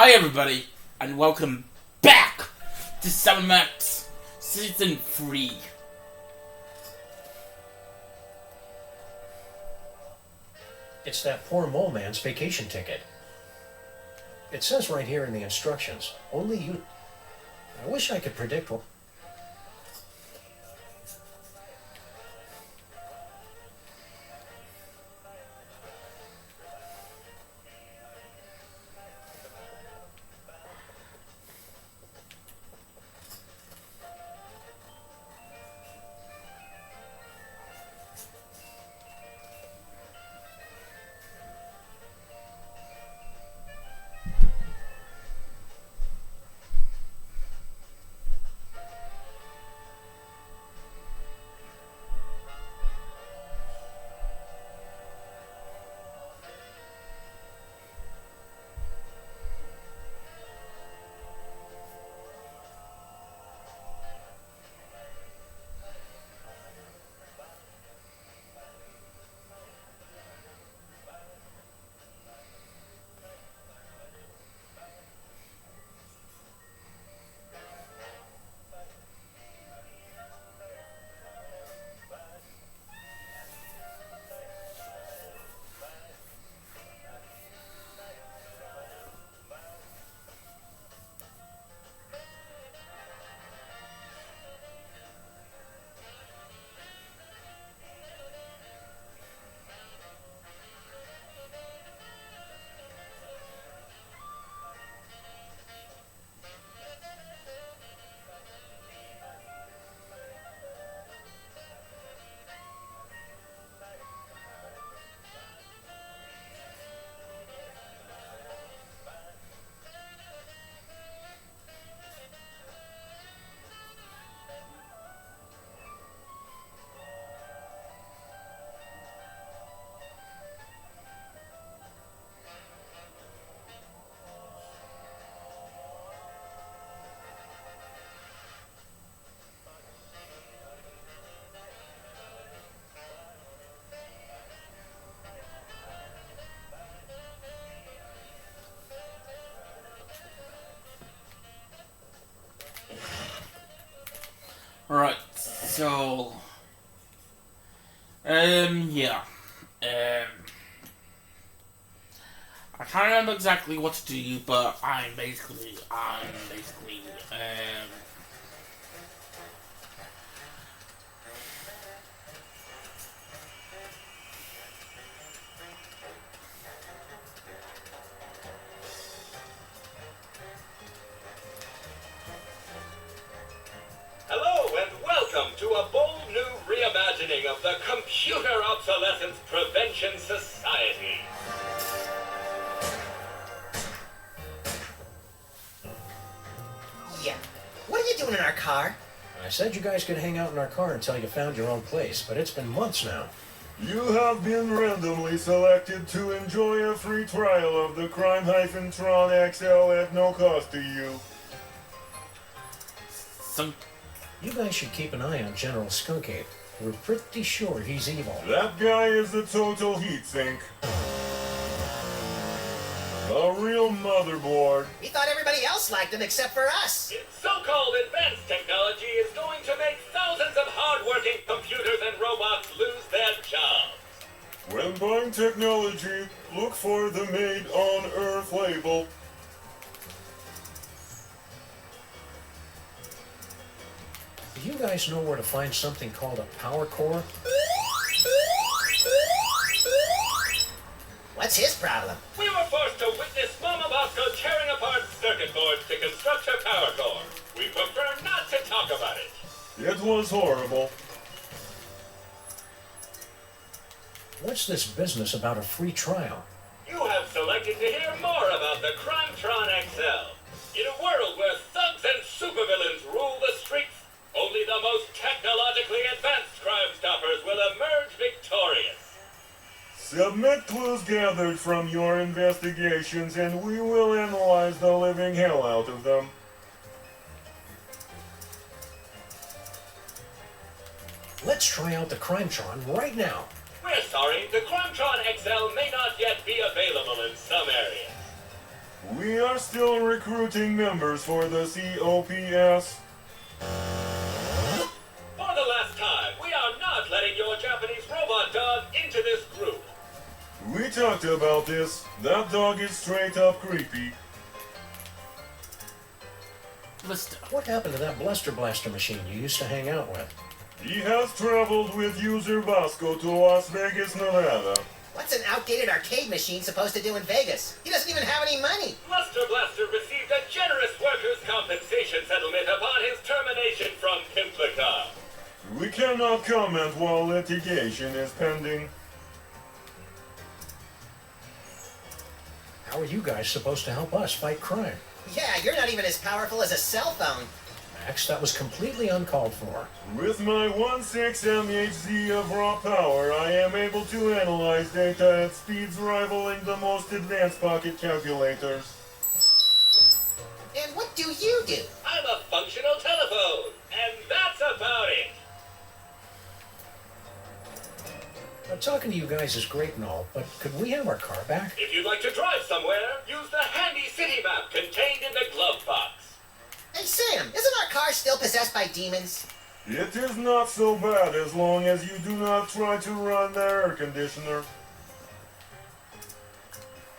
Hi everybody, and welcome back to Summer Max Season 3. It's that poor mole man's vacation ticket. It says right here in the instructions, only you... I wish I could predict what... Alright, so... yeah. I can't remember exactly what to do, but I'm basically, Hello and welcome to a bold new reimagining of the Computer Obsolescence Prevention Society. Yeah. What are you doing in our car? I said you guys could hang out in our car until you found your own place, but it's been months now. You have been randomly selected to enjoy a free trial of the Crime-Tron XL at no cost to you. some... You guys should keep an eye on General Skunk Ape. We're pretty sure he's evil. That guy is a total heat sink. A real motherboard. We thought everybody else liked him except for us. Its so-called advanced technology is going to make thousands of hard-working computers and robots lose their jobs. When buying technology, look for the Made on Earth label. Do you guys know where to find something called a power core? What's his problem? We were forced to witness Mama Bosco tearing apart circuit boards to construct her power core. We prefer not to talk about it. It was horrible. What's this business about a free trial? You have selected to hear more about the Crime-Tron XL. In a world where thugs and supervillains rule the streets, only the most technologically advanced Crime Stoppers will emerge victorious. Submit clues gathered from your investigations and we will analyze the living hell out of them. Let's try out the Crime-Tron right now. We're sorry, the Crime-Tron XL may not yet be available in some areas. We are still recruiting members for the COPS. For the last time, we are not letting your Japanese robot dog into this group. We talked about this. That dog is straight up creepy. Blister. What happened to that Bluster Blaster machine you used to hang out with? He has traveled with user Vasco to Las Vegas, Nevada. What's an outdated arcade machine supposed to do in Vegas? He doesn't even have any money. Luster Blaster received a generous workers' compensation settlement upon his termination from Pimplica. We cannot comment while litigation is pending. How are you guys supposed to help us fight crime? Yeah, you're not even as powerful as a cell phone. Max, that was completely uncalled for. With my 1/6 MHz of raw power, I am able to analyze data at speeds rivaling the most advanced pocket calculators. And what do you do? I'm a functional telephone, and that's about it. Talking to you guys is great and all, but could we have our car back? If you'd like to drive somewhere, use the handy city map contained in the glove box. Hey, Sam, isn't our car still possessed by demons? It is not so bad as long as you do not try to run the air conditioner.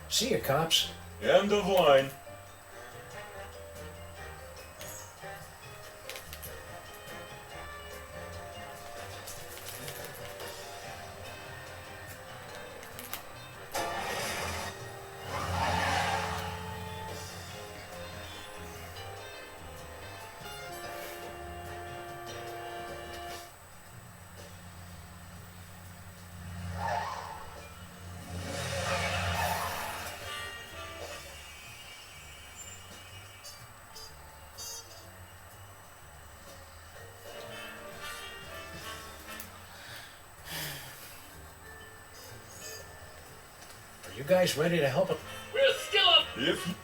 See ya, cops. End of line. Are you guys ready to help us? We're still up. If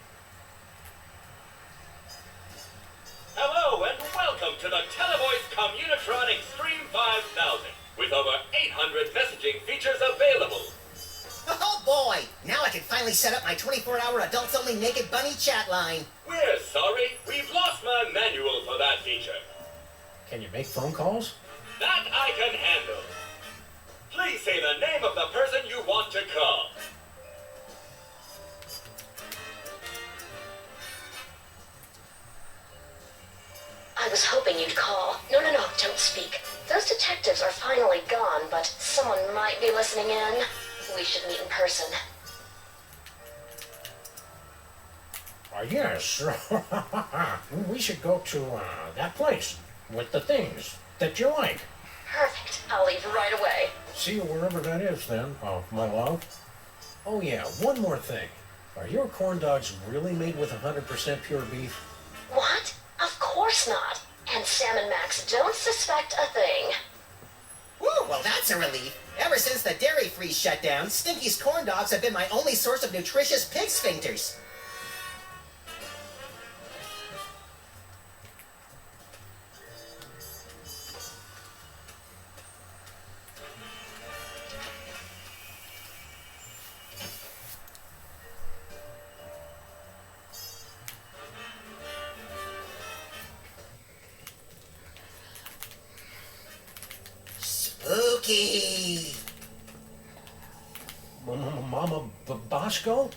Hello and welcome to the Televoice Communitron Extreme 5000, with over 800 messaging features available. Oh boy! Now I can finally set up my 24-hour adults-only naked bunny chat line. We're sorry, we've lost my manual for that feature. Can you make phone calls? That I can handle. Please say the name of the person you want to call. I was hoping you'd call. No, don't speak. Those detectives are finally gone, but someone might be listening in. We should meet in person. Yes. We should go to that place with the things that you like. Perfect. I'll leave right away. See you wherever that is then, my love. Oh yeah, one more thing. Are your corn dogs really made with 100% pure beef? What? Of course not. And Sam and Max don't suspect a thing. Woo, well that's a relief. Ever since the dairy freeze shut down, Stinky's corn dogs have been my only source of nutritious pig sphincters. Spooky. Mama Bosco?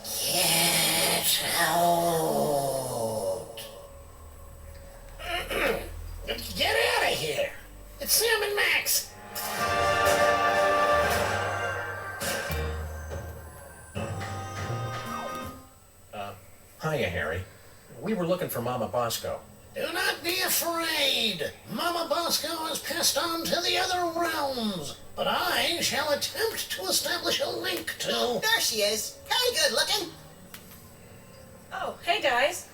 Get out. Get out of here! It's Sam and Max! Hiya, Harry. We were looking for Mama Bosco. Do not be afraid! Mama Bosco has passed on to the other realms, but I shall attempt to establish a link to... There she is. Very good looking. Oh, hey guys.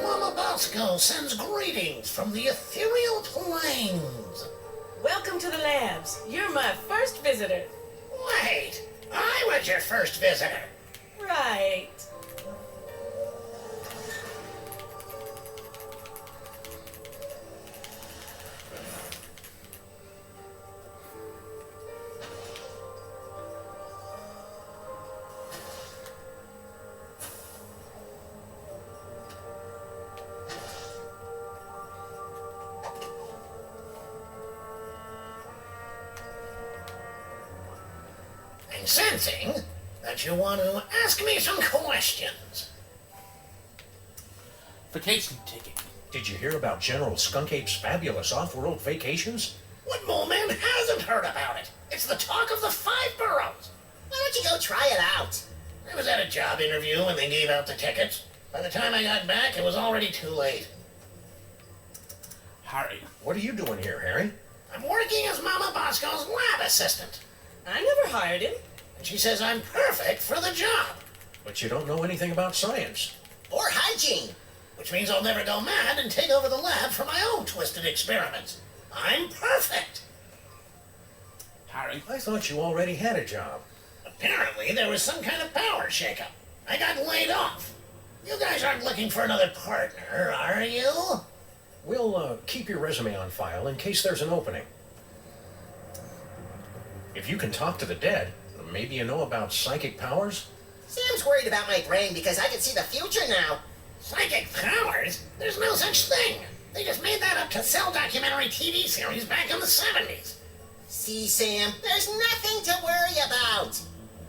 Mama Bosco sends greetings from the ethereal plains. Welcome to the labs. You're my first visitor. Wait, I was your first visitor. Right. I'm sensing that you want to ask me some questions. Vacation ticket. Did you hear about General Skunk Ape's fabulous off-world vacations? What mole man hasn't heard about it? It's the talk of the 5 boroughs. Why don't you go try it out? I was at a job interview when they gave out the tickets. By the time I got back, it was already too late. Harry. What are you doing here, Harry? I'm working as Mama Bosco's lab assistant. I never hired him. And she says I'm perfect for the job. But you don't know anything about science. Or hygiene. Which means I'll never go mad and take over the lab for my own twisted experiments. I'm perfect. Harry. I thought you already had a job. Apparently, there was some kind of power shakeup. I got laid off. You guys aren't looking for another partner, are you? We'll keep your resume on file in case there's an opening. If you can talk to the dead, maybe you know about psychic powers? Sam's worried about my brain because I can see the future now. Psychic powers? There's no such thing. They just made that up to sell documentary TV series back in the 70s. See, Sam, there's nothing to worry about.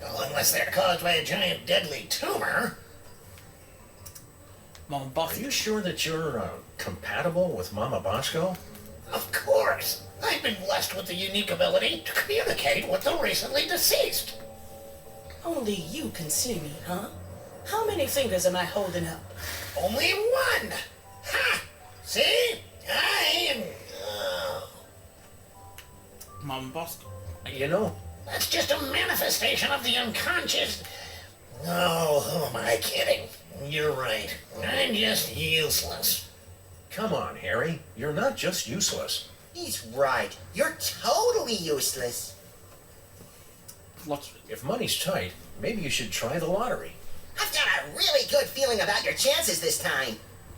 Well, unless they're caused by a giant deadly tumor. Mama Are Bosco. you sure that you're compatible with Mama Bosco? Of course. I've been blessed with the unique ability to communicate with the recently deceased. Only you can see me, huh? How many fingers am I holding up? Only one! Ha! See? I am... Mama Bosco. You know, That's just a manifestation of the unconscious. Oh, who am I kidding? You're right. I'm just useless. come on, Harry. You're not just useless. He's right. You're totally useless. Lots. If money's tight, maybe you should try the lottery. I've got a really good feeling about your chances this time.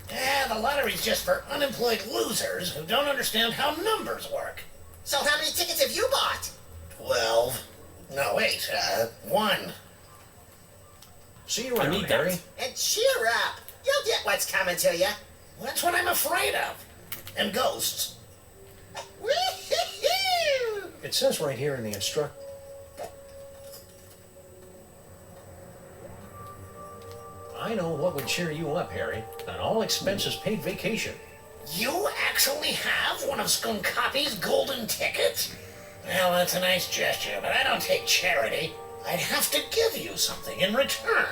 Yeah, the lottery's just for unemployed losers who don't understand how numbers work. So how many tickets have you bought? 12. No, wait, 1. See you I around, need Harry. that. And cheer up. You'll get what's coming to you. That's what I'm afraid of. And ghosts. Woo-hoo-hoo! It says right here in the I know what would cheer you up, Harry. An all-expenses paid vacation. You actually have one of Skunk Copy's golden tickets? Well, that's a nice gesture, but I don't take charity. I'd have to give you something in return.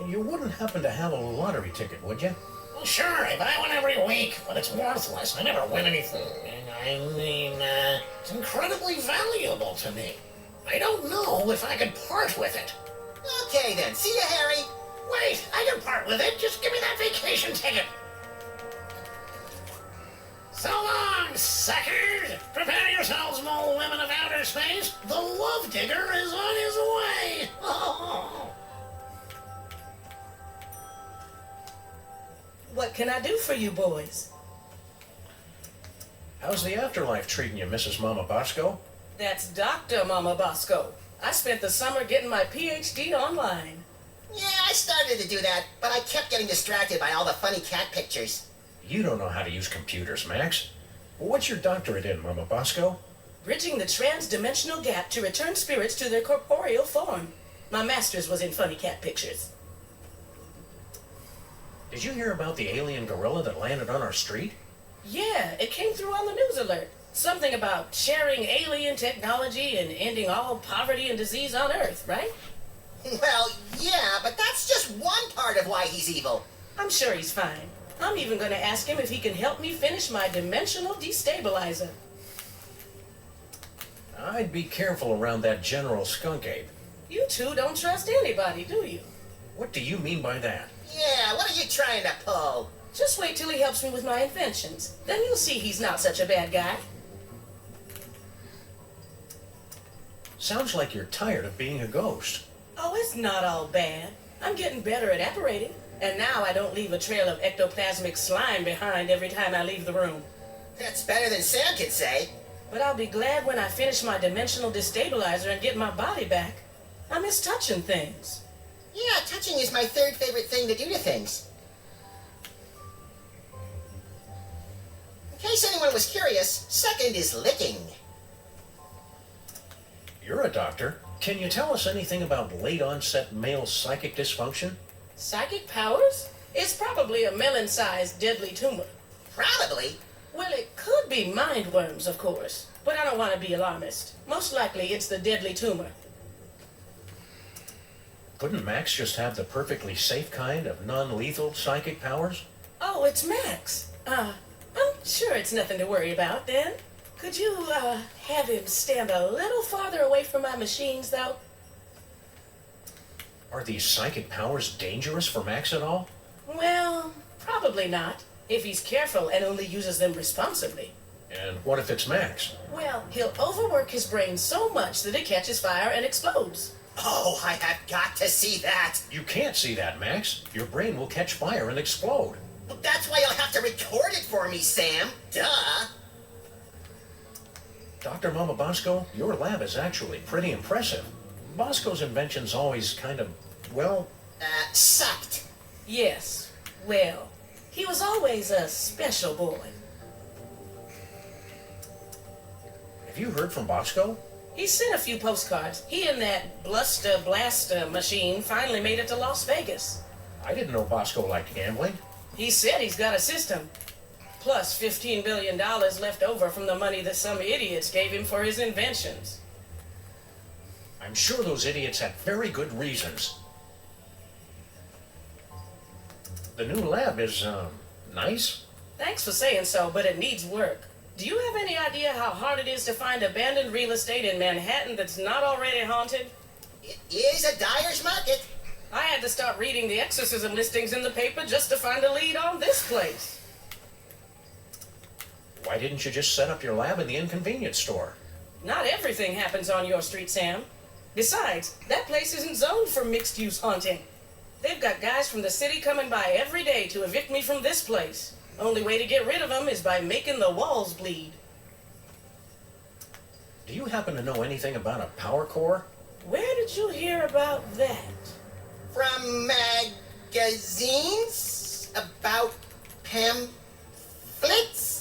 You wouldn't happen to have a lottery ticket, would you? Well, sure, I buy one every week, but it's worthless. I never win anything. I mean, it's incredibly valuable to me. I don't know if I could part with it. Okay then. See you, Harry. Wait, I can part with it. Just give me that vacation ticket. So long, suckers! Prepare yourselves, mole women of outer space. The love digger is on his way. Oh. What can I do for you boys? How's the afterlife treating you, Mrs. Mama Bosco? That's Dr. Mama Bosco. I spent the summer getting my PhD online. Yeah, I started to do that, but I kept getting distracted by all the funny cat pictures. You don't know how to use computers, Max. What's your doctorate in, Mama Bosco? Bridging the trans-dimensional gap to return spirits to their corporeal form. My master's was in funny cat pictures. Did you hear about the alien gorilla that landed on our street? Yeah, it came through on the news alert. Something about sharing alien technology and ending all poverty and disease on Earth, right? Well, yeah, but that's just one part of why he's evil. I'm sure he's fine. I'm even going to ask him if he can help me finish my dimensional destabilizer. I'd be careful around that General Skunk Ape. You two don't trust anybody, do you? What do you mean by that? Yeah, what are you trying to pull? Just wait till he helps me with my inventions. Then you'll see he's not such a bad guy. Sounds like you're tired of being a ghost. Oh, it's not all bad. I'm getting better at apparating. And now I don't leave a trail of ectoplasmic slime behind every time I leave the room. That's better than Sam can say. But I'll be glad when I finish my dimensional destabilizer and get my body back. I miss touching things. Yeah, touching is my third favorite thing to do to things. In case anyone was curious, second is licking. You're a doctor. Can you tell us anything about late-onset male psychic dysfunction? Psychic powers? It's probably a melon-sized deadly tumor. Probably. Well, it could be mind worms, of course, but I don't want to be alarmist. Most likely it's the deadly tumor. Couldn't Max just have the perfectly safe kind of non-lethal psychic powers? Oh, it's Max. I'm sure it's nothing to worry about then. Could you, have him stand a little farther away from my machines, though? Are these psychic powers dangerous for Max at all? Well, probably not, if he's careful and only uses them responsibly. And what if it's Max? Well, he'll overwork his brain so much that it catches fire and explodes. Oh, I have got to see that. You can't see that, Max. Your brain will catch fire and explode. Well, that's why you'll have to record it for me, Sam. Duh. Dr. Mama Bosco, your lab is actually pretty impressive. Bosco's inventions always kind of, well... Sucked. Yes, well, he was always a special boy. Have you heard from Bosco? He sent a few postcards. He and that Bluster Blaster machine finally made it to Las Vegas. I didn't know Bosco liked gambling. He said he's got a system. Plus $15 billion left over from the money that some idiots gave him for his inventions. I'm sure those idiots had very good reasons. The new lab is, nice. Thanks for saying so, but it needs work. Do you have any idea how hard it is to find abandoned real estate in Manhattan that's not already haunted? It is a dyer's market. I had to start reading the exorcism listings in the paper just to find a lead on this place. Why didn't you just set up your lab in the inconvenience store? Not everything happens on your street, Sam. Besides, that place isn't zoned for mixed-use haunting. They've got guys from the city coming by every day to evict me from this place. Only way to get rid of them is by making the walls bleed. Do you happen to know anything about a power core? Where did you hear about that? From magazines? About pamphlets?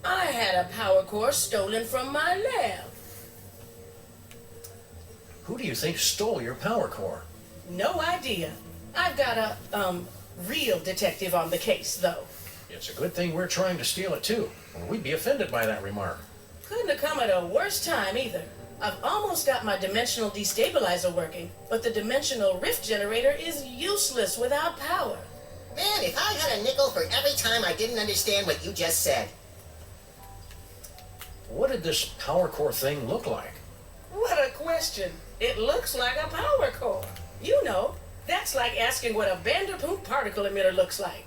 I had a power core stolen from my lab. Who do you think stole your power core? No idea. I've got a, real detective on the case, though. It's a good thing we're trying to steal it too, or we'd be offended by that remark. Couldn't have come at a worse time either. I've almost got my dimensional destabilizer working, but the dimensional rift generator is useless without power. Man, if I had a nickel for every time I didn't understand what you just said. What did this power core thing look like? What a question. It looks like a power core. You know, that's like asking what a Vanderpump particle emitter looks like.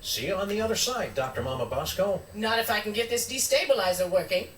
See you on the other side, Dr. Mama Bosco. Not if I can get this destabilizer working.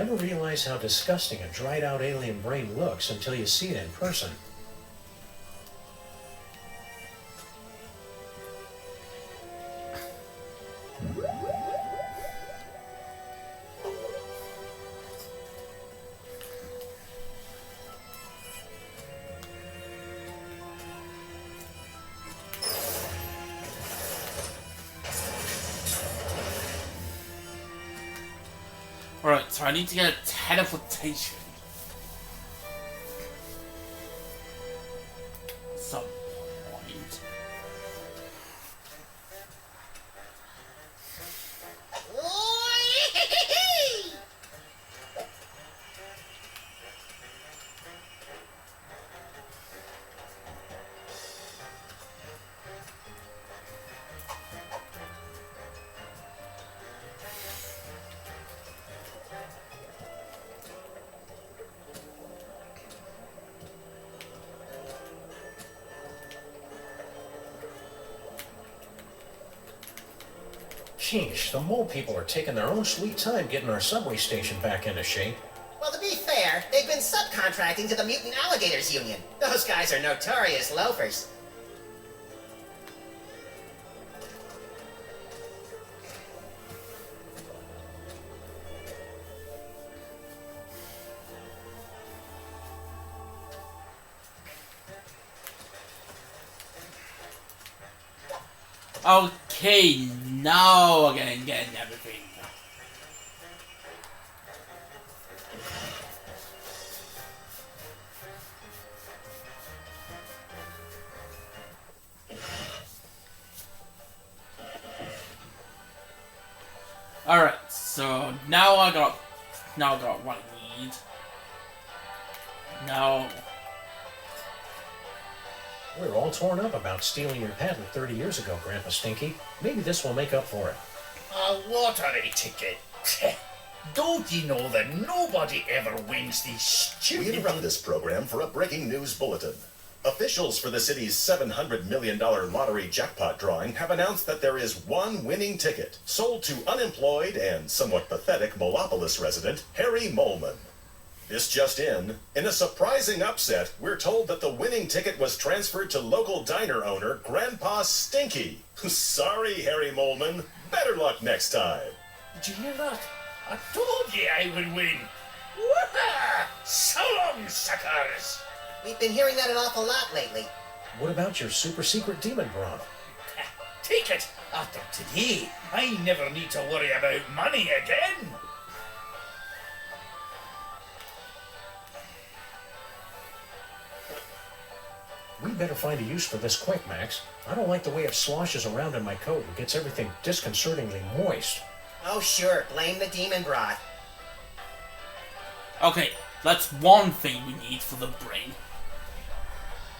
never realize how disgusting a dried-out alien brain looks until you see it in person. Alright, so I need to get a teleportation. At some point. Sheesh, the mole people are taking their own sweet time getting our subway station back into shape. Well, to be fair, they've been subcontracting to the Mutant Alligators Union. Those guys are notorious loafers. Okay, now we're gonna get everything. Alright, so now I got what I need. Now We're all torn up about stealing your patent 30 years ago, Grandpa Stinky. Maybe this will make up for it. A lottery ticket. Don't you know that nobody ever wins these We stupid... interrupt this program for a breaking news bulletin. Officials for the city's $700 million lottery jackpot drawing have announced that there is one winning ticket sold to unemployed and somewhat pathetic Molopolis resident Harry Molman. This just in a surprising upset, we're told that the winning ticket was transferred to local diner owner Grandpa Stinky. Sorry, Harry Molman. Better luck next time. Did you hear that? I told you I would win. Woohoo! So long, suckers! We've been hearing that an awful lot lately. What about your super secret demon brawn? Take it. After today, I never need to worry about money again. We better find a use for this quick, Max. I don't like the way it sloshes around in my coat and gets everything disconcertingly moist. Oh, sure, blame the demon broth. okay, that's one thing we need for the brain.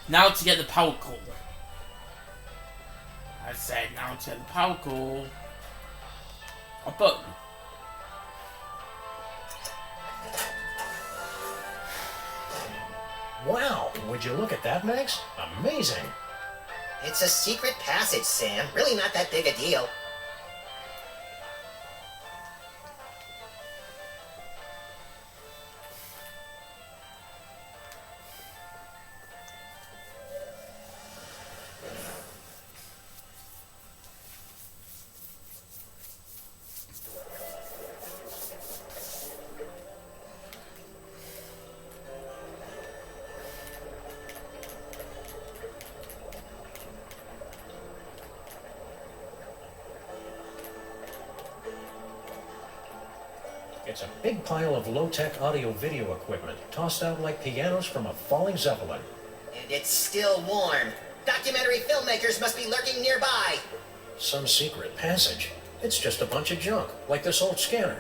Now to get the power core. I said now to get the power core. A button. Wow, would you look at that, Max? Amazing. It's a secret passage, Sam. Really not that big a deal. It's a big pile of low-tech audio-video equipment, tossed out like pianos from a falling Zeppelin. And it's still warm. Documentary filmmakers must be lurking nearby. Some secret passage. It's just a bunch of junk, like this old scanner.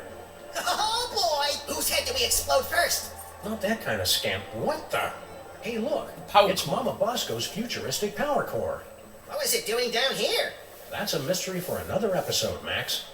Oh boy! Whose head do we explode first? Not that kind of scam. What the? Hey, look. Power It's core. Mama Bosco's futuristic power core. What was it doing down here? That's a mystery for another episode, Max.